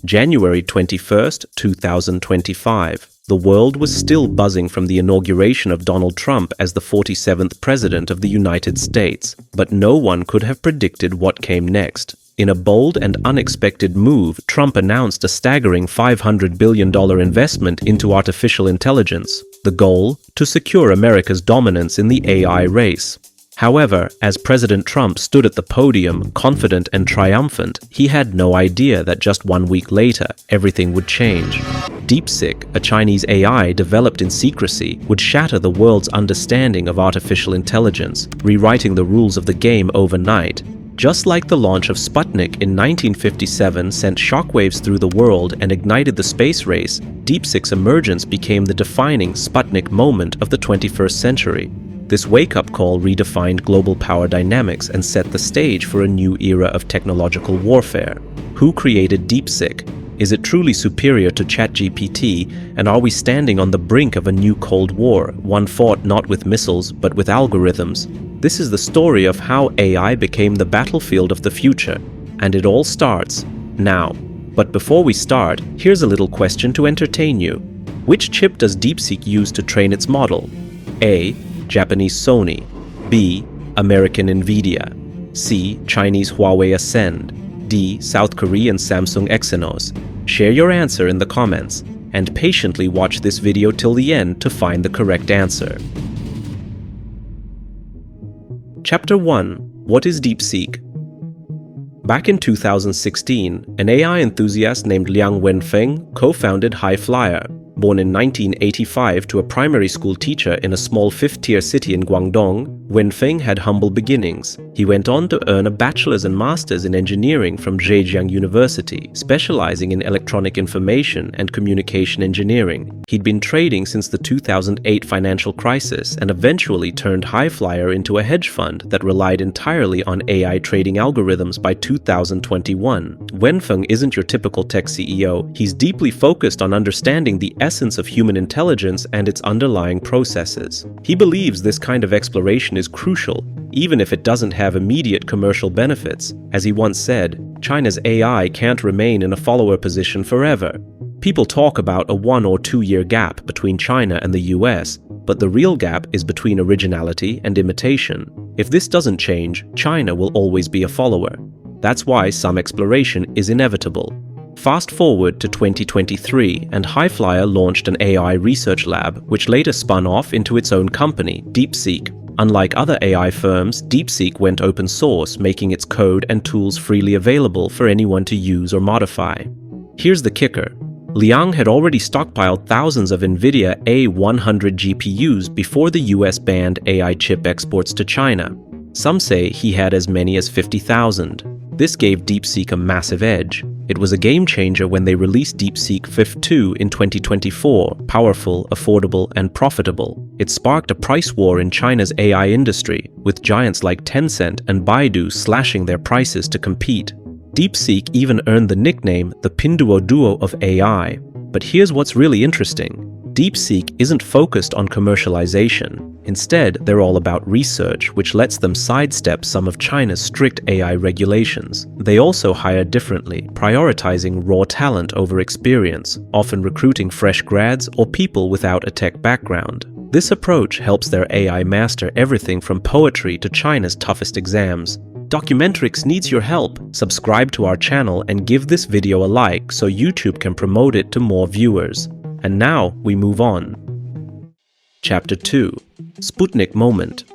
January 21st, 2025. The world was still buzzing from the inauguration of Donald Trump as the 47th President of the United States, but no one could have predicted what came next. In a bold and unexpected move, Trump announced a staggering $500 billion investment into artificial intelligence. The goal? To secure America's dominance in the AI race. However, as President Trump stood at the podium, confident and triumphant, he had no idea that just 1 week later, everything would change. DeepSeek, a Chinese AI developed in secrecy, would shatter the world's understanding of artificial intelligence, rewriting the rules of the game overnight. Just like the launch of Sputnik in 1957 sent shockwaves through the world and ignited the space race, DeepSeek's emergence became the defining Sputnik moment of the 21st century. This wake-up call redefined global power dynamics and set the stage for a new era of technological warfare. Who created DeepSeek? Is it truly superior to ChatGPT, and are we standing on the brink of a new Cold War, one fought not with missiles but with algorithms? This is the story of how AI became the battlefield of the future, and it all starts now. But before we start, here's a little question to entertain you. Which chip does DeepSeek use to train its model? A. Japanese Sony. B. American Nvidia. C. Chinese Huawei Ascend. D. South Korean Samsung Exynos. Share your answer in the comments, and patiently watch this video till the end to find the correct answer. Chapter 1. What is DeepSeek? Back in 2016, an AI enthusiast named Liang Wenfeng co-founded Highflyer. Born in 1985 to a primary school teacher in a small fifth-tier city in Guangdong, Wenfeng had humble beginnings. He went on to earn a bachelor's and master's in engineering from Zhejiang University, specializing in electronic information and communication engineering. He'd been trading since the 2008 financial crisis and eventually turned Highflyer into a hedge fund that relied entirely on AI trading algorithms by 2021. Wenfeng isn't your typical tech CEO. He's deeply focused on understanding the essence of human intelligence and its underlying processes. He believes this kind of exploration is crucial, even if it doesn't have immediate commercial benefits. As he once said, China's AI can't remain in a follower position forever. People talk about a 1 or 2 year gap between China and the US, but the real gap is between originality and imitation. If this doesn't change, China will always be a follower. That's why some exploration is inevitable. Fast forward to 2023, and Highflyer launched an AI research lab, which later spun off into its own company, DeepSeek. Unlike other AI firms, DeepSeek went open source, making its code and tools freely available for anyone to use or modify. Here's the kicker. Liang had already stockpiled thousands of NVIDIA A100 GPUs before the US banned AI chip exports to China. Some say he had as many as 50,000. This gave DeepSeek a massive edge. It was a game changer when they released DeepSeek 5.2 in 2024, powerful, affordable, and profitable. It sparked a price war in China's AI industry, with giants like Tencent and Baidu slashing their prices to compete. DeepSeek even earned the nickname the Pinduoduo of AI. But here's what's really interesting. DeepSeek isn't focused on commercialization. Instead, they're all about research, which lets them sidestep some of China's strict AI regulations. They also hire differently, prioritizing raw talent over experience, often recruiting fresh grads or people without a tech background. This approach helps their AI master everything from poetry to China's toughest exams. Documentrix needs your help. Subscribe to our channel and give this video a like so YouTube can promote it to more viewers. And now we move on. Chapter 2. Sputnik Moment.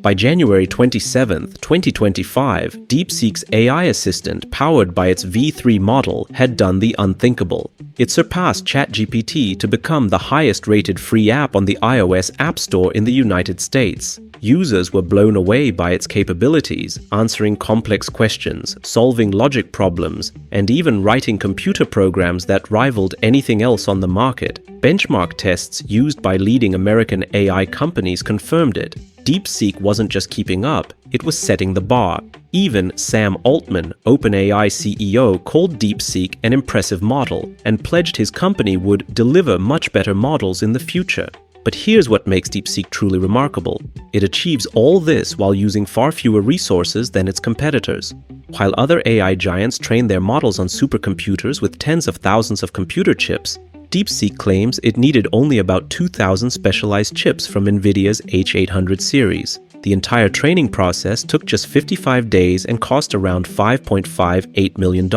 By January 27, 2025, DeepSeek's AI assistant, powered by its V3 model, had done the unthinkable. It surpassed ChatGPT to become the highest-rated free app on the iOS App Store in the United States. Users were blown away by its capabilities, answering complex questions, solving logic problems, and even writing computer programs that rivaled anything else on the market. Benchmark tests used by leading American AI companies confirmed it. DeepSeek wasn't just keeping up, it was setting the bar. Even Sam Altman, OpenAI CEO, called DeepSeek an impressive model and pledged his company would deliver much better models in the future. But here's what makes DeepSeek truly remarkable. It achieves all this while using far fewer resources than its competitors. While other AI giants train their models on supercomputers with tens of thousands of computer chips, DeepSeek claims it needed only about 2,000 specialized chips from NVIDIA's H800 series. The entire training process took just 55 days and cost around $5.58 million,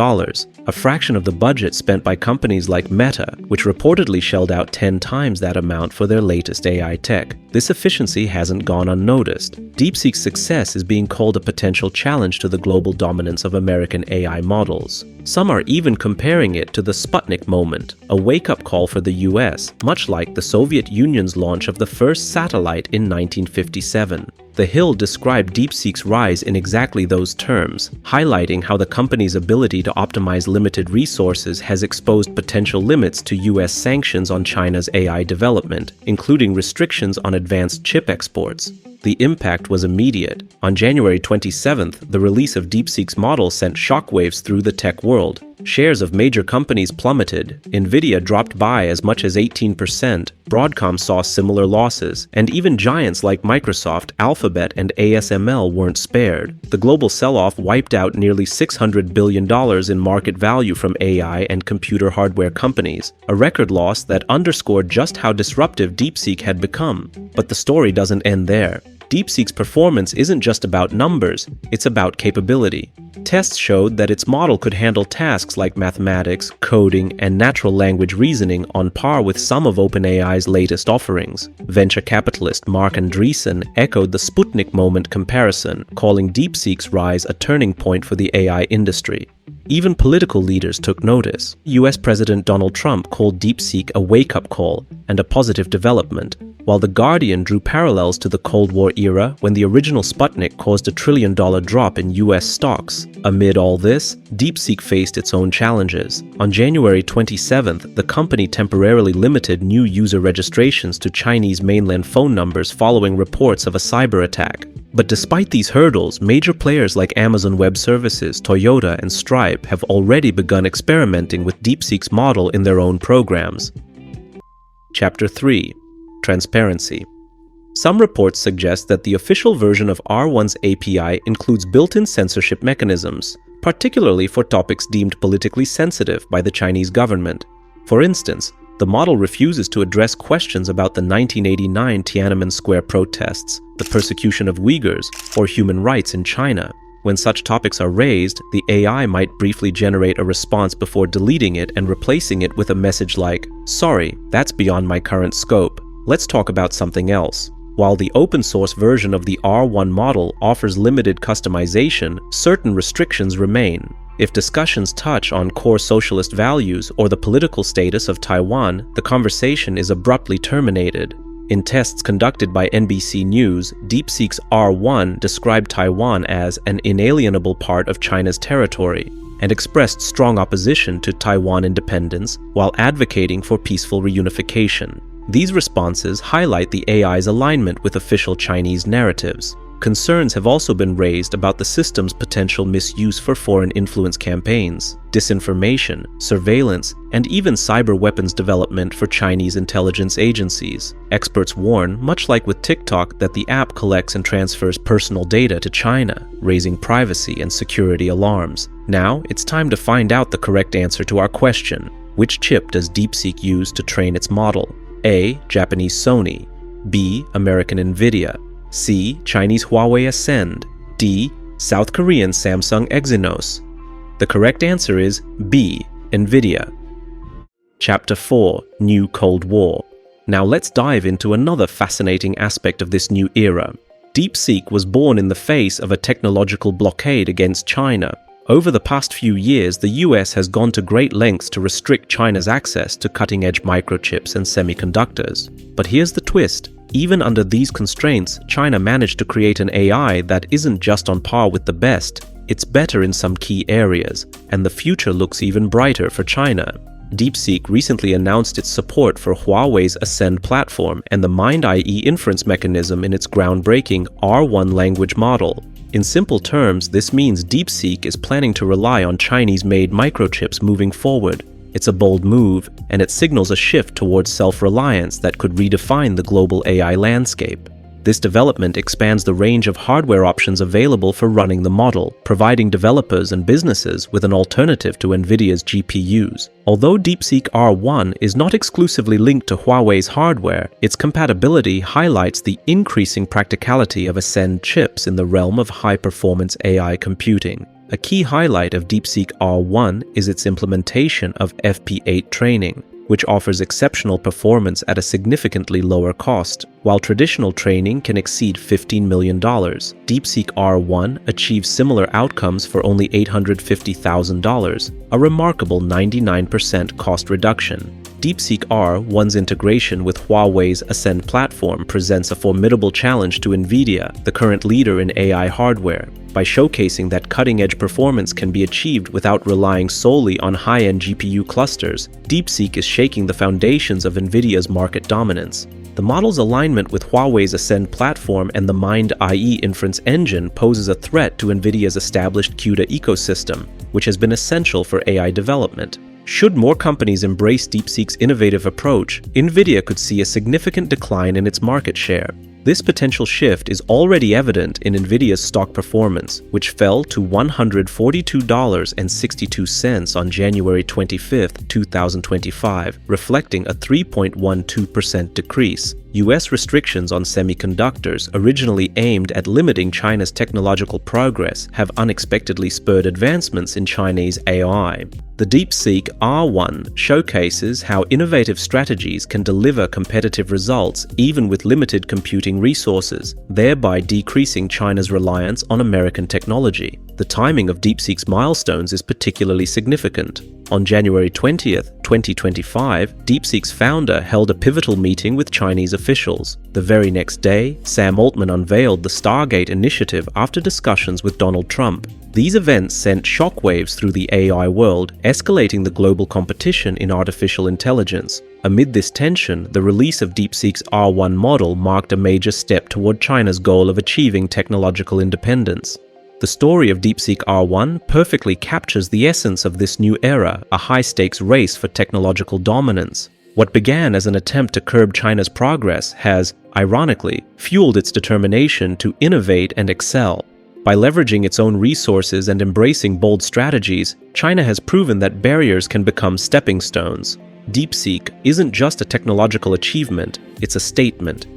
a fraction of the budget spent by companies like Meta, which reportedly shelled out 10 times that amount for their latest AI tech. This efficiency hasn't gone unnoticed. DeepSeek's success is being called a potential challenge to the global dominance of American AI models. Some are even comparing it to the Sputnik moment, a wake-up call for the US, much like the Soviet Union's launch of the first satellite in 1957. The Hill described DeepSeek's rise in exactly those terms, highlighting how the company's ability to optimize limited resources has exposed potential limits to US sanctions on China's AI development, including restrictions on advanced chip exports. The impact was immediate. On January 27th, the release of DeepSeek's model sent shockwaves through the tech world. Shares of major companies plummeted. NVIDIA dropped by as much as 18%. Broadcom saw similar losses. And even giants like Microsoft, Alphabet, and ASML weren't spared. The global sell-off wiped out nearly $600 billion in market value from AI and computer hardware companies, a record loss that underscored just how disruptive DeepSeek had become. But the story doesn't end there. DeepSeek's performance isn't just about numbers, it's about capability. Tests showed that its model could handle tasks like mathematics, coding, and natural language reasoning on par with some of OpenAI's latest offerings. Venture capitalist Mark Andreessen echoed the Sputnik moment comparison, calling DeepSeek's rise a turning point for the AI industry. Even political leaders took notice. US President Donald Trump called DeepSeek a wake-up call and a positive development, while The Guardian drew parallels to the Cold War era when the original Sputnik caused a $1 trillion drop in US stocks. Amid all this, DeepSeek faced its own challenges. On January 27th, the company temporarily limited new user registrations to Chinese mainland phone numbers following reports of a cyber attack. But despite these hurdles, major players like Amazon Web Services, Toyota, and Stripe have already begun experimenting with DeepSeek's model in their own programs. Chapter 3. Transparency. Some reports suggest that the official version of R1's API includes built-in censorship mechanisms, particularly for topics deemed politically sensitive by the Chinese government. For instance, the model refuses to address questions about the 1989 Tiananmen Square protests, the persecution of Uyghurs, or human rights in China. When such topics are raised, the AI might briefly generate a response before deleting it and replacing it with a message like, "Sorry, that's beyond my current scope. Let's talk about something else." While the open-source version of the R1 model offers limited customization, certain restrictions remain. If discussions touch on core socialist values or the political status of Taiwan, the conversation is abruptly terminated. In tests conducted by NBC News, DeepSeek's R1 described Taiwan as an inalienable part of China's territory and expressed strong opposition to Taiwan independence while advocating for peaceful reunification. These responses highlight the AI's alignment with official Chinese narratives. Concerns have also been raised about the system's potential misuse for foreign influence campaigns, disinformation, surveillance, and even cyber weapons development for Chinese intelligence agencies. Experts warn, much like with TikTok, that the app collects and transfers personal data to China, raising privacy and security alarms. Now, it's time to find out the correct answer to our question. Which chip does DeepSeek use to train its model? A. Japanese Sony. B. American NVIDIA. C. Chinese Huawei Ascend. D. South Korean Samsung Exynos. The correct answer is B. NVIDIA. Chapter 4. New Cold War. Now let's dive into another fascinating aspect of this new era. DeepSeek was born in the face of a technological blockade against China. Over the past few years, the US has gone to great lengths to restrict China's access to cutting-edge microchips and semiconductors. But here's the twist. Even under these constraints, China managed to create an AI that isn't just on par with the best, it's better in some key areas, and the future looks even brighter for China. DeepSeek recently announced its support for Huawei's Ascend platform and the Mind-IE inference mechanism in its groundbreaking R1 language model. In simple terms, this means DeepSeek is planning to rely on Chinese-made microchips moving forward. It's a bold move, and it signals a shift towards self-reliance that could redefine the global AI landscape. This development expands the range of hardware options available for running the model, providing developers and businesses with an alternative to NVIDIA's GPUs. Although DeepSeek R1 is not exclusively linked to Huawei's hardware, its compatibility highlights the increasing practicality of Ascend chips in the realm of high-performance AI computing. A key highlight of DeepSeek R1 is its implementation of FP8 training, which offers exceptional performance at a significantly lower cost. While traditional training can exceed $15 million, DeepSeek R1 achieves similar outcomes for only $850,000, a remarkable 99% cost reduction. DeepSeek R1's integration with Huawei's Ascend platform presents a formidable challenge to NVIDIA, the current leader in AI hardware. By showcasing that cutting-edge performance can be achieved without relying solely on high-end GPU clusters, DeepSeek is shaking the foundations of NVIDIA's market dominance. The model's alignment with Huawei's Ascend platform and the Mind.ie inference engine poses a threat to NVIDIA's established CUDA ecosystem, which has been essential for AI development. Should more companies embrace DeepSeek's innovative approach, NVIDIA could see a significant decline in its market share. This potential shift is already evident in NVIDIA's stock performance, which fell to $142.62 on January 25, 2025, reflecting a 3.12% decrease. U.S. restrictions on semiconductors, originally aimed at limiting China's technological progress, have unexpectedly spurred advancements in Chinese AI. The DeepSeek R1 showcases how innovative strategies can deliver competitive results even with limited computing resources, thereby decreasing China's reliance on American technology. The timing of DeepSeek's milestones is particularly significant. On January 20, 2025, DeepSeek's founder held a pivotal meeting with Chinese officials. The very next day, Sam Altman unveiled the Stargate initiative after discussions with Donald Trump. These events sent shockwaves through the AI world, escalating the global competition in artificial intelligence. Amid this tension, the release of DeepSeek's R1 model marked a major step toward China's goal of achieving technological independence. The story of DeepSeek R1 perfectly captures the essence of this new era, a high-stakes race for technological dominance. What began as an attempt to curb China's progress has, ironically, fueled its determination to innovate and excel. By leveraging its own resources and embracing bold strategies, China has proven that barriers can become stepping stones. DeepSeek isn't just a technological achievement, it's a statement.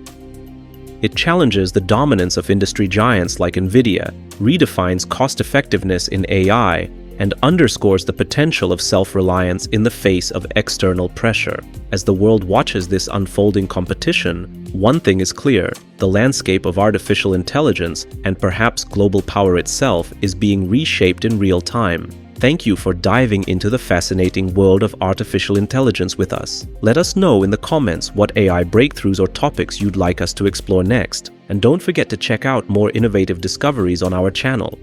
It challenges the dominance of industry giants like NVIDIA, redefines cost-effectiveness in AI, and underscores the potential of self-reliance in the face of external pressure. As the world watches this unfolding competition, one thing is clear: the landscape of artificial intelligence, and perhaps global power itself, is being reshaped in real time. Thank you for diving into the fascinating world of artificial intelligence with us. Let us know in the comments what AI breakthroughs or topics you'd like us to explore next. And don't forget to check out more innovative discoveries on our channel.